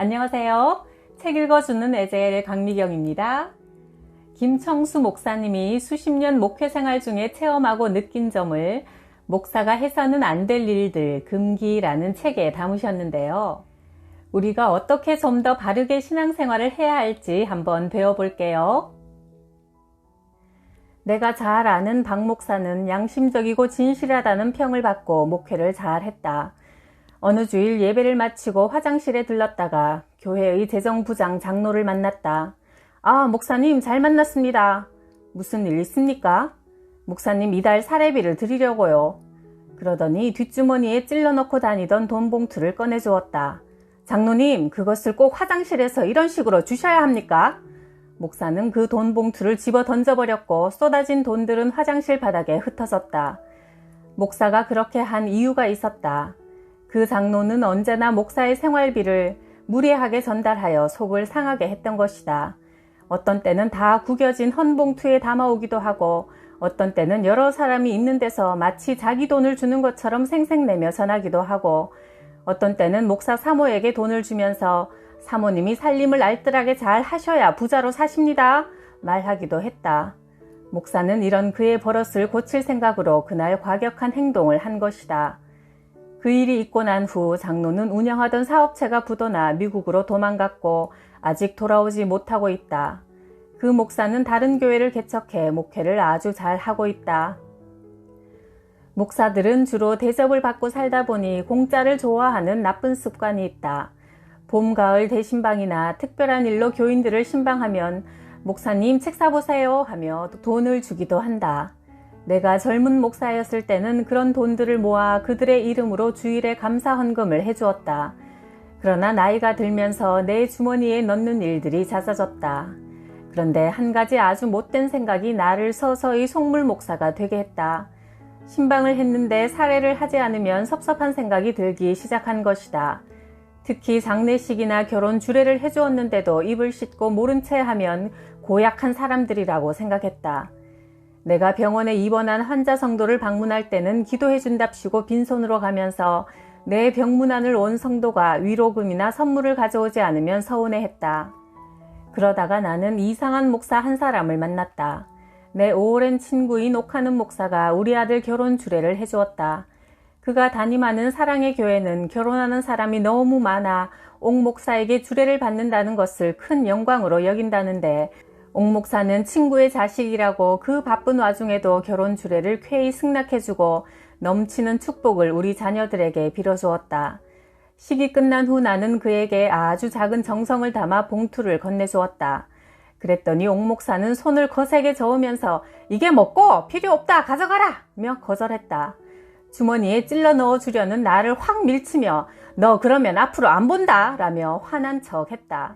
안녕하세요. 책 읽어주는 에젤 강미경입니다. 김청수 목사님이 수십 년 목회 생활 중에 체험하고 느낀 점을 목사가 해서는 안 될 일들 금기라는 책에 담으셨는데요. 우리가 어떻게 좀 더 바르게 신앙생활을 해야 할지 한번 배워볼게요. 내가 잘 아는 박 목사는 양심적이고 진실하다는 평을 받고 목회를 잘 했다. 어느 주일 예배를 마치고 화장실에 들렀다가 교회의 재정부장 장로를 만났다. 아, 목사님 잘 만났습니다. 무슨 일 있습니까? 목사님 이달 사례비를 드리려고요. 그러더니 뒷주머니에 찔러 넣고 다니던 돈 봉투를 꺼내주었다. 장로님, 그것을 꼭 화장실에서 이런 식으로 주셔야 합니까? 목사는 그 돈 봉투를 집어 던져버렸고 쏟아진 돈들은 화장실 바닥에 흩어졌다. 목사가 그렇게 한 이유가 있었다. 그 장로는 언제나 목사의 생활비를 무례하게 전달하여 속을 상하게 했던 것이다. 어떤 때는 다 구겨진 헌 봉투에 담아오기도 하고 어떤 때는 여러 사람이 있는 데서 마치 자기 돈을 주는 것처럼 생색내며 전하기도 하고 어떤 때는 목사 사모에게 돈을 주면서 사모님이 살림을 알뜰하게 잘 하셔야 부자로 사십니다 말하기도 했다. 목사는 이런 그의 버릇을 고칠 생각으로 그날 과격한 행동을 한 것이다. 그 일이 있고 난 후 장로는 운영하던 사업체가 부도나 미국으로 도망갔고 아직 돌아오지 못하고 있다. 그 목사는 다른 교회를 개척해 목회를 아주 잘 하고 있다. 목사들은 주로 대접을 받고 살다 보니 공짜를 좋아하는 나쁜 습관이 있다. 봄, 가을 대신방이나 특별한 일로 교인들을 신방하면 목사님 책 사보세요 하며 돈을 주기도 한다. 내가 젊은 목사였을 때는 그런 돈들을 모아 그들의 이름으로 주일에 감사 헌금을 해주었다. 그러나 나이가 들면서 내 주머니에 넣는 일들이 잦아졌다. 그런데 한 가지 아주 못된 생각이 나를 서서히 속물 목사가 되게 했다. 신방을 했는데 사례를 하지 않으면 섭섭한 생각이 들기 시작한 것이다. 특히 장례식이나 결혼 주례를 해주었는데도 입을 씻고 모른 채 하면 고약한 사람들이라고 생각했다. 내가 병원에 입원한 환자 성도를 방문할 때는 기도해준답시고 빈손으로 가면서 내 병문안을 온 성도가 위로금이나 선물을 가져오지 않으면 서운해했다. 그러다가 나는 이상한 목사 한 사람을 만났다. 내 오랜 친구인 옥하는 목사가 우리 아들 결혼 주례를 해주었다. 그가 담임하는 사랑의 교회는 결혼하는 사람이 너무 많아 옥 목사에게 주례를 받는다는 것을 큰 영광으로 여긴다는데 옥 목사는 친구의 자식이라고 그 바쁜 와중에도 결혼 주례를 쾌히 승낙해주고 넘치는 축복을 우리 자녀들에게 빌어주었다. 식이 끝난 후 나는 그에게 아주 작은 정성을 담아 봉투를 건네주었다. 그랬더니 옥 목사는 손을 거세게 저으면서 이게 먹고 필요 없다 가져가라 며 거절했다. 주머니에 찔러 넣어주려는 나를 확 밀치며 너 그러면 앞으로 안 본다 라며 화난 척 했다.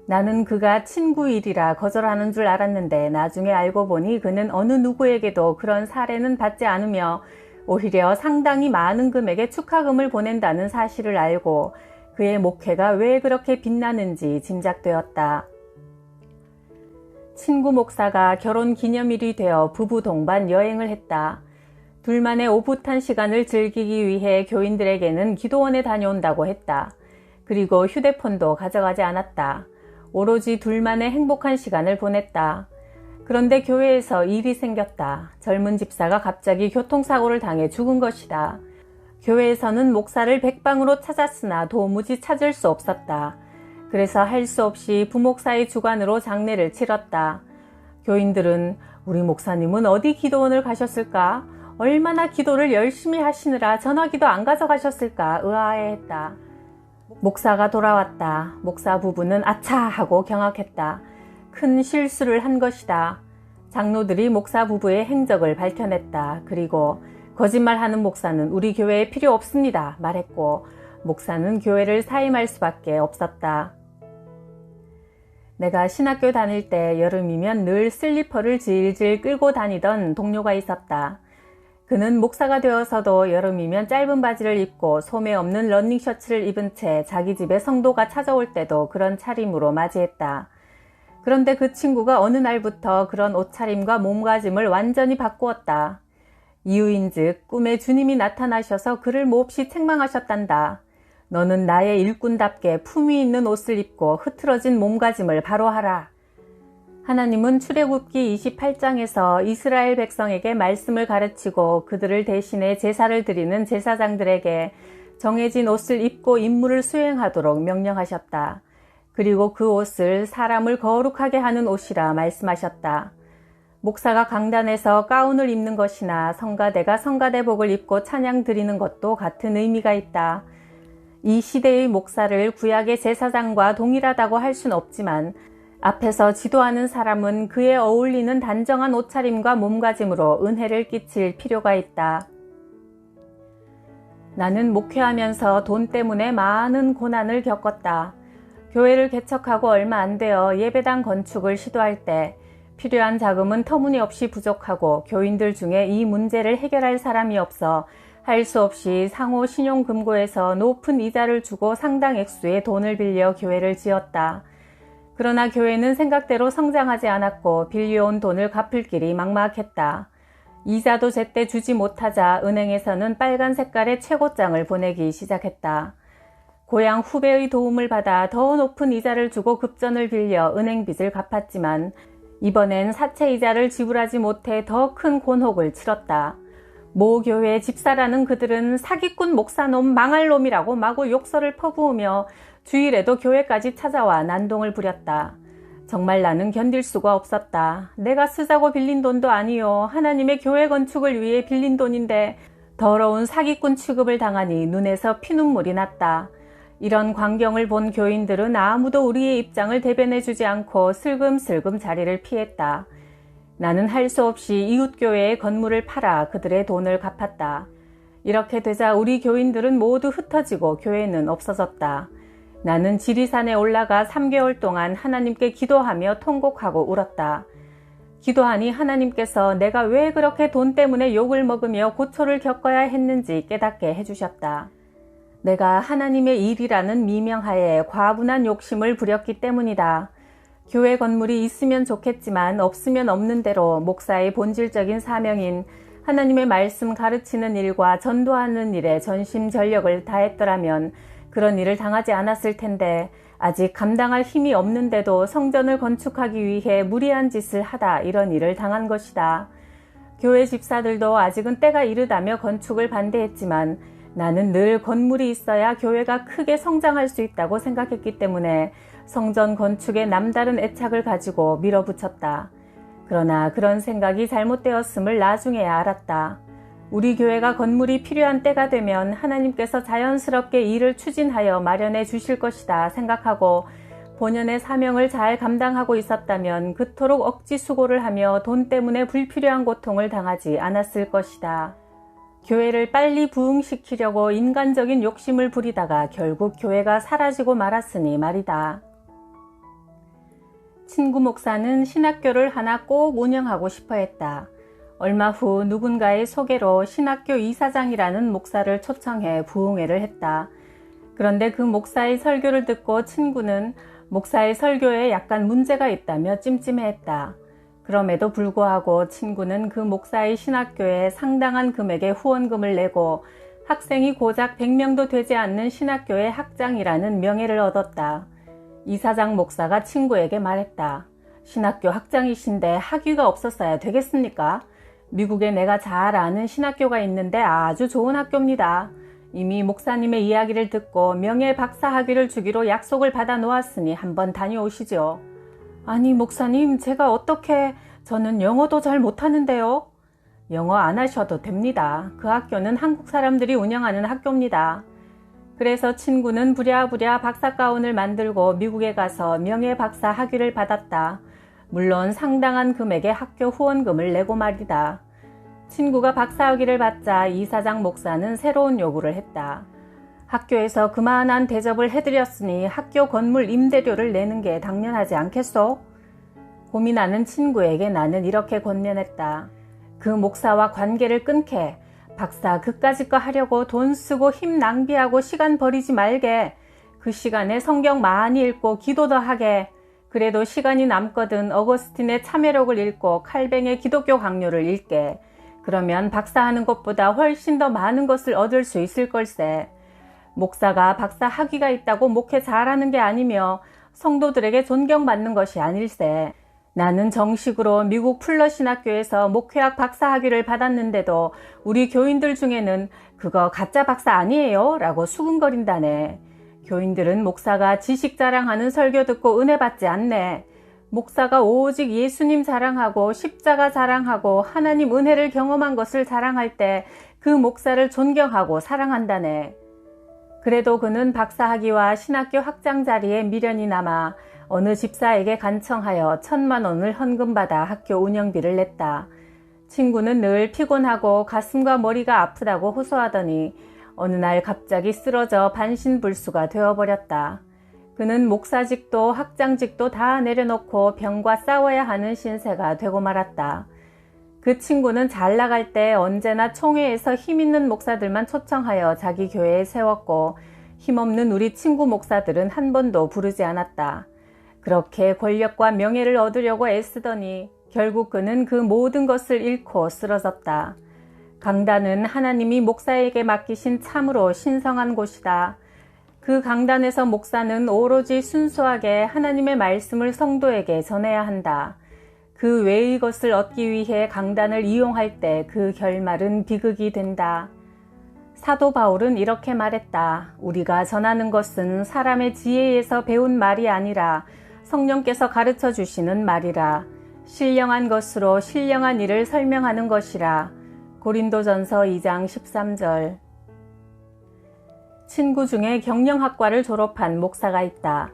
나는 그가 친구 일이라 거절하는 줄 알았는데 나중에 알고 보니 그는 어느 누구에게도 그런 사례는 받지 않으며 오히려 상당히 많은 금액의 축하금을 보낸다는 사실을 알고 그의 목회가 왜 그렇게 빛나는지 짐작되었다. 친구 목사가 결혼 기념일이 되어 부부 동반 여행을 했다. 둘만의 오붓한 시간을 즐기기 위해 교인들에게는 기도원에 다녀온다고 했다. 그리고 휴대폰도 가져가지 않았다. 오로지 둘만의 행복한 시간을 보냈다. 그런데 교회에서 일이 생겼다. 젊은 집사가 갑자기 교통사고를 당해 죽은 것이다. 교회에서는 목사를 백방으로 찾았으나 도무지 찾을 수 없었다. 그래서 할 수 없이 부목사의 주관으로 장례를 치렀다. 교인들은 우리 목사님은 어디 기도원을 가셨을까? 얼마나 기도를 열심히 하시느라 전화기도 안 가져가셨을까 의아해했다. 목사가 돌아왔다. 목사 부부는 아차 하고 경악했다. 큰 실수를 한 것이다. 장로들이 목사 부부의 행적을 밝혀냈다. 그리고 거짓말하는 목사는 우리 교회에 필요 없습니다 말했고 목사는 교회를 사임할 수밖에 없었다. 내가 신학교 다닐 때 여름이면 늘 슬리퍼를 질질 끌고 다니던 동료가 있었다. 그는 목사가 되어서도 여름이면 짧은 바지를 입고 소매 없는 러닝셔츠를 입은 채 자기 집에 성도가 찾아올 때도 그런 차림으로 맞이했다. 그런데 그 친구가 어느 날부터 그런 옷차림과 몸가짐을 완전히 바꾸었다. 이유인즉 꿈에 주님이 나타나셔서 그를 몹시 책망하셨단다. 너는 나의 일꾼답게 품위 있는 옷을 입고 흐트러진 몸가짐을 바로 하라. 하나님은 출애굽기 28장에서 이스라엘 백성에게 말씀을 가르치고 그들을 대신해 제사를 드리는 제사장들에게 정해진 옷을 입고 임무를 수행하도록 명령하셨다. 그리고 그 옷을 사람을 거룩하게 하는 옷이라 말씀하셨다. 목사가 강단에서 가운을 입는 것이나 성가대가 성가대복을 입고 찬양 드리는 것도 같은 의미가 있다. 이 시대의 목사를 구약의 제사장과 동일하다고 할 수는 없지만 앞에서 지도하는 사람은 그에 어울리는 단정한 옷차림과 몸가짐으로 은혜를 끼칠 필요가 있다. 나는 목회하면서 돈 때문에 많은 고난을 겪었다. 교회를 개척하고 얼마 안 되어 예배당 건축을 시도할 때 필요한 자금은 터무니없이 부족하고 교인들 중에 이 문제를 해결할 사람이 없어 할 수 없이 상호 신용금고에서 높은 이자를 주고 상당 액수의 돈을 빌려 교회를 지었다. 그러나 교회는 생각대로 성장하지 않았고 빌려온 돈을 갚을 길이 막막했다. 이자도 제때 주지 못하자 은행에서는 빨간 색깔의 최고장을 보내기 시작했다. 고향 후배의 도움을 받아 더 높은 이자를 주고 급전을 빌려 은행 빚을 갚았지만 이번엔 사채 이자를 지불하지 못해 더 큰 곤혹을 치렀다. 모 교회 집사라는 그들은 사기꾼 목사놈 망할 놈이라고 마구 욕설을 퍼부으며 주일에도 교회까지 찾아와 난동을 부렸다. 정말 나는 견딜 수가 없었다. 내가 쓰자고 빌린 돈도 아니요. 하나님의 교회 건축을 위해 빌린 돈인데 더러운 사기꾼 취급을 당하니 눈에서 피눈물이 났다. 이런 광경을 본 교인들은 아무도 우리의 입장을 대변해주지 않고 슬금슬금 자리를 피했다. 나는 할 수 없이 이웃교회의 건물을 팔아 그들의 돈을 갚았다. 이렇게 되자 우리 교인들은 모두 흩어지고 교회는 없어졌다. 나는 지리산에 올라가 3개월 동안 하나님께 기도하며 통곡하고 울었다. 기도하니 하나님께서 내가 왜 그렇게 돈 때문에 욕을 먹으며 고초를 겪어야 했는지 깨닫게 해주셨다. 내가 하나님의 일이라는 미명하에 과분한 욕심을 부렸기 때문이다. 교회 건물이 있으면 좋겠지만 없으면 없는 대로 목사의 본질적인 사명인 하나님의 말씀 가르치는 일과 전도하는 일에 전심전력을 다했더라면 그런 일을 당하지 않았을 텐데 아직 감당할 힘이 없는데도 성전을 건축하기 위해 무리한 짓을 하다 이런 일을 당한 것이다. 교회 집사들도 아직은 때가 이르다며 건축을 반대했지만 나는 늘 건물이 있어야 교회가 크게 성장할 수 있다고 생각했기 때문에 성전 건축에 남다른 애착을 가지고 밀어붙였다. 그러나 그런 생각이 잘못되었음을 나중에야 알았다. 우리 교회가 건물이 필요한 때가 되면 하나님께서 자연스럽게 일을 추진하여 마련해 주실 것이다 생각하고 본연의 사명을 잘 감당하고 있었다면 그토록 억지 수고를 하며 돈 때문에 불필요한 고통을 당하지 않았을 것이다. 교회를 빨리 부흥시키려고 인간적인 욕심을 부리다가 결국 교회가 사라지고 말았으니 말이다. 친구 목사는 신학교를 하나 꼭 운영하고 싶어 했다. 얼마 후 누군가의 소개로 신학교 이사장이라는 목사를 초청해 부흥회를 했다. 그런데 그 목사의 설교를 듣고 친구는 목사의 설교에 약간 문제가 있다며 찜찜해했다. 그럼에도 불구하고 친구는 그 목사의 신학교에 상당한 금액의 후원금을 내고 학생이 고작 100명도 되지 않는 신학교의 학장이라는 명예를 얻었다. 이사장 목사가 친구에게 말했다. 신학교 학장이신데 학위가 없었어야 되겠습니까? 미국에 내가 잘 아는 신학교가 있는데 아주 좋은 학교입니다. 이미 목사님의 이야기를 듣고 명예 박사 학위를 주기로 약속을 받아 놓았으니 한번 다녀오시죠. 아니 목사님, 제가 어떻게... 저는 영어도 잘 못하는데요. 영어 안 하셔도 됩니다. 그 학교는 한국 사람들이 운영하는 학교입니다. 그래서 친구는 부랴부랴 박사 가운을 만들고 미국에 가서 명예 박사 학위를 받았다. 물론 상당한 금액의 학교 후원금을 내고 말이다. 친구가 박사 학위를 받자 이사장 목사는 새로운 요구를 했다. 학교에서 그만한 대접을 해드렸으니 학교 건물 임대료를 내는 게 당연하지 않겠소? 고민하는 친구에게 나는 이렇게 권면했다. 그 목사와 관계를 끊게, 박사 그까짓 거 하려고 돈 쓰고 힘 낭비하고 시간 버리지 말게, 그 시간에 성경 많이 읽고 기도도 하게, 그래도 시간이 남거든 어거스틴의 참회록을 읽고 칼뱅의 기독교 강요를 읽게, 그러면 박사하는 것보다 훨씬 더 많은 것을 얻을 수 있을 걸세. 목사가 박사 학위가 있다고 목회 잘하는 게 아니며 성도들에게 존경받는 것이 아닐세. 나는 정식으로 미국 풀러 신학교에서 목회학 박사 학위를 받았는데도 우리 교인들 중에는 그거 가짜 박사 아니에요? 라고 수근거린다네. 교인들은 목사가 지식 자랑하는 설교 듣고 은혜 받지 않네. 목사가 오직 예수님 자랑하고 십자가 자랑하고 하나님 은혜를 경험한 것을 자랑할 때 그 목사를 존경하고 사랑한다네. 그래도 그는 박사학위와 신학교 학장 자리에 미련이 남아 어느 집사에게 간청하여 1,000만 원을 헌금받아 학교 운영비를 냈다. 친구는 늘 피곤하고 가슴과 머리가 아프다고 호소하더니 어느 날 갑자기 쓰러져 반신불수가 되어버렸다. 그는 목사직도 학장직도 다 내려놓고 병과 싸워야 하는 신세가 되고 말았다. 그 친구는 잘 나갈 때 언제나 총회에서 힘있는 목사들만 초청하여 자기 교회에 세웠고 힘없는 우리 친구 목사들은 한 번도 부르지 않았다. 그렇게 권력과 명예를 얻으려고 애쓰더니 결국 그는 그 모든 것을 잃고 쓰러졌다. 강단은 하나님이 목사에게 맡기신 참으로 신성한 곳이다. 그 강단에서 목사는 오로지 순수하게 하나님의 말씀을 성도에게 전해야 한다. 그 외의 것을 얻기 위해 강단을 이용할 때 그 결말은 비극이 된다. 사도 바울은 이렇게 말했다. 우리가 전하는 것은 사람의 지혜에서 배운 말이 아니라 성령께서 가르쳐 주시는 말이라. 신령한 것으로 신령한 일을 설명하는 것이라. 고린도전서 2장 13절. 친구 중에 경영학과를 졸업한 목사가 있다.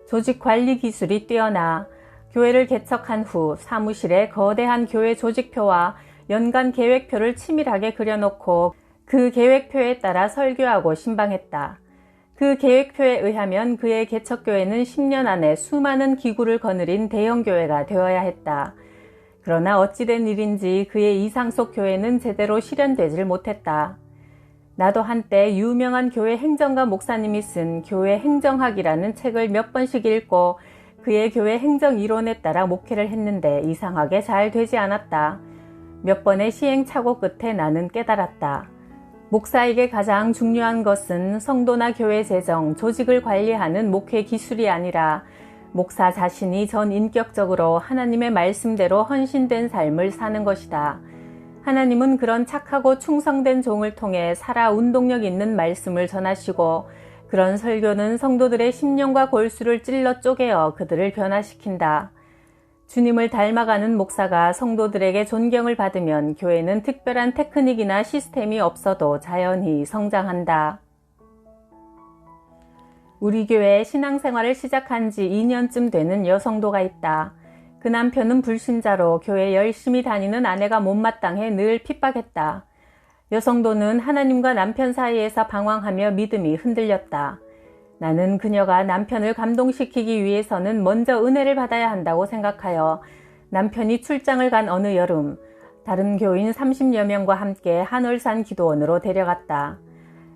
조직 관리 기술이 뛰어나 교회를 개척한 후 사무실에 거대한 교회 조직표와 연간 계획표를 치밀하게 그려놓고 그 계획표에 따라 설교하고 신방했다. 그 계획표에 의하면 그의 개척교회는 10년 안에 수많은 기구를 거느린 대형교회가 되어야 했다. 그러나 어찌된 일인지 그의 이상속 교회는 제대로 실현되질 못했다. 나도 한때 유명한 교회 행정가 목사님이 쓴 교회 행정학이라는 책을 몇 번씩 읽고 그의 교회 행정 이론에 따라 목회를 했는데 이상하게 잘 되지 않았다. 몇 번의 시행착오 끝에 나는 깨달았다. 목사에게 가장 중요한 것은 성도나 교회 재정, 조직을 관리하는 목회 기술이 아니라 목사 자신이 전인격적으로 하나님의 말씀대로 헌신된 삶을 사는 것이다. 하나님은 그런 착하고 충성된 종을 통해 살아 운동력 있는 말씀을 전하시고 그런 설교는 성도들의 심령과 골수를 찔러 쪼개어 그들을 변화시킨다. 주님을 닮아가는 목사가 성도들에게 존경을 받으면 교회는 특별한 테크닉이나 시스템이 없어도 자연히 성장한다. 우리 교회에 신앙생활을 시작한 지 2년쯤 되는 여성도가 있다. 그 남편은 불신자로 교회 열심히 다니는 아내가 못마땅해 늘 핍박했다. 여성도는 하나님과 남편 사이에서 방황하며 믿음이 흔들렸다. 나는 그녀가 남편을 감동시키기 위해서는 먼저 은혜를 받아야 한다고 생각하여 남편이 출장을 간 어느 여름, 다른 교인 30여 명과 함께 한월산 기도원으로 데려갔다.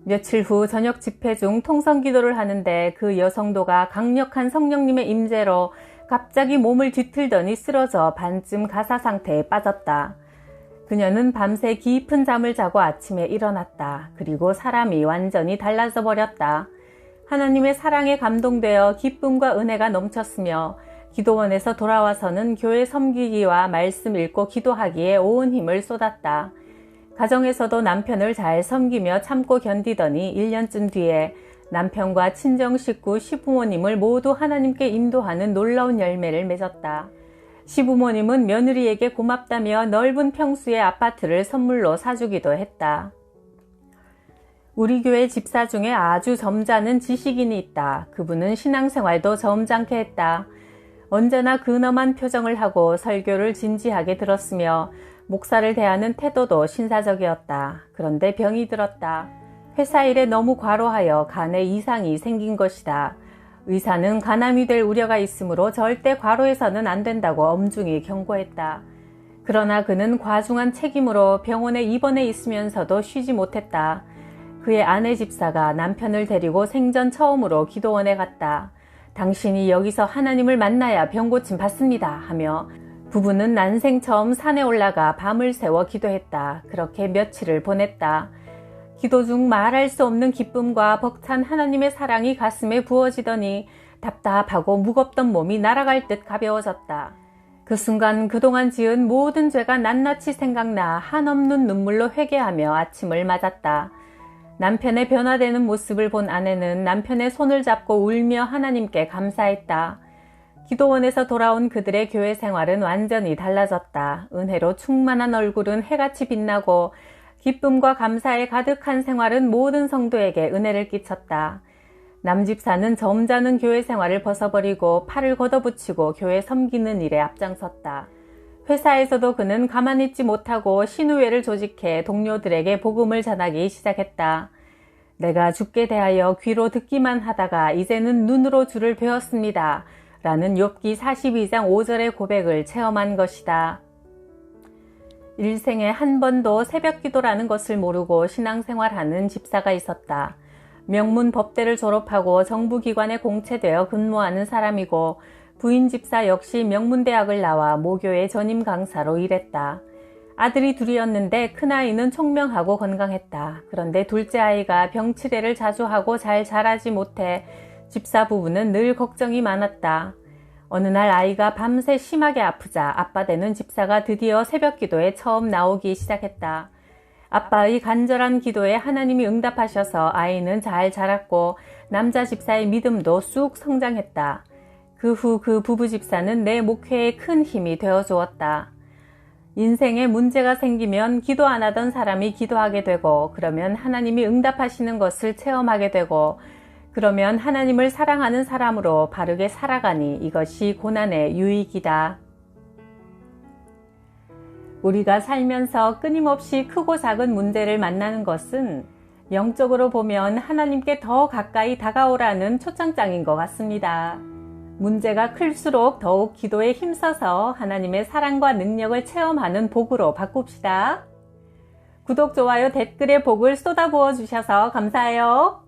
며칠 후 저녁 집회 중 통성 기도를 하는데 그 여성도가 강력한 성령님의 임재로 갑자기 몸을 뒤틀더니 쓰러져 반쯤 가사 상태에 빠졌다. 그녀는 밤새 깊은 잠을 자고 아침에 일어났다. 그리고 사람이 완전히 달라져 버렸다. 하나님의 사랑에 감동되어 기쁨과 은혜가 넘쳤으며 기도원에서 돌아와서는 교회 섬기기와 말씀 읽고 기도하기에 온 힘을 쏟았다. 가정에서도 남편을 잘 섬기며 참고 견디더니 1년쯤 뒤에 남편과 친정 식구, 시부모님을 모두 하나님께 인도하는 놀라운 열매를 맺었다. 시부모님은 며느리에게 고맙다며 넓은 평수의 아파트를 선물로 사주기도 했다. 우리 교회 집사 중에 아주 점잖은 지식인이 있다. 그분은 신앙생활도 점잖게 했다. 언제나 근엄한 표정을 하고 설교를 진지하게 들었으며 목사를 대하는 태도도 신사적이었다. 그런데 병이 들었다. 회사 일에 너무 과로하여 간에 이상이 생긴 것이다. 의사는 간암이 될 우려가 있으므로 절대 과로해서는 안 된다고 엄중히 경고했다. 그러나 그는 과중한 책임으로 병원에 입원해 있으면서도 쉬지 못했다. 그의 아내 집사가 남편을 데리고 생전 처음으로 기도원에 갔다. 당신이 여기서 하나님을 만나야 병고침 받습니다 하며 부부는 난생 처음 산에 올라가 밤을 새워 기도했다. 그렇게 며칠을 보냈다. 기도 중 말할 수 없는 기쁨과 벅찬 하나님의 사랑이 가슴에 부어지더니 답답하고 무겁던 몸이 날아갈 듯 가벼워졌다. 그 순간 그동안 지은 모든 죄가 낱낱이 생각나 한없는 눈물로 회개하며 아침을 맞았다. 남편의 변화되는 모습을 본 아내는 남편의 손을 잡고 울며 하나님께 감사했다. 기도원에서 돌아온 그들의 교회 생활은 완전히 달라졌다. 은혜로 충만한 얼굴은 해같이 빛나고 기쁨과 감사에 가득한 생활은 모든 성도에게 은혜를 끼쳤다. 남집사는 점잖은 교회 생활을 벗어버리고 팔을 걷어붙이고 교회 섬기는 일에 앞장섰다. 회사에서도 그는 가만히 있지 못하고 신우회를 조직해 동료들에게 복음을 전하기 시작했다. 내가 주께 대하여 귀로 듣기만 하다가 이제는 눈으로 주를 배웠습니다. 라는 욥기 42장 5절의 고백을 체험한 것이다. 일생에 한 번도 새벽 기도라는 것을 모르고 신앙생활하는 집사가 있었다. 명문 법대를 졸업하고 정부기관에 공채되어 근무하는 사람이고 부인 집사 역시 명문대학을 나와 모교의 전임 강사로 일했다. 아들이 둘이었는데 큰아이는 총명하고 건강했다. 그런데 둘째 아이가 병치레를 자주 하고 잘 자라지 못해 집사 부부는 늘 걱정이 많았다. 어느 날 아이가 밤새 심하게 아프자 아빠 되는 집사가 드디어 새벽 기도에 처음 나오기 시작했다. 아빠의 간절한 기도에 하나님이 응답하셔서 아이는 잘 자랐고 남자 집사의 믿음도 쑥 성장했다. 그 후 그 부부 집사는 내 목회에 큰 힘이 되어 주었다. 인생에 문제가 생기면 기도 안 하던 사람이 기도하게 되고 그러면 하나님이 응답하시는 것을 체험하게 되고 그러면 하나님을 사랑하는 사람으로 바르게 살아가니 이것이 고난의 유익이다. 우리가 살면서 끊임없이 크고 작은 문제를 만나는 것은 영적으로 보면 하나님께 더 가까이 다가오라는 초청장인 것 같습니다. 문제가 클수록 더욱 기도에 힘써서 하나님의 사랑과 능력을 체험하는 복으로 바꿉시다. 구독, 좋아요, 댓글에 복을 쏟아부어 주셔서 감사해요.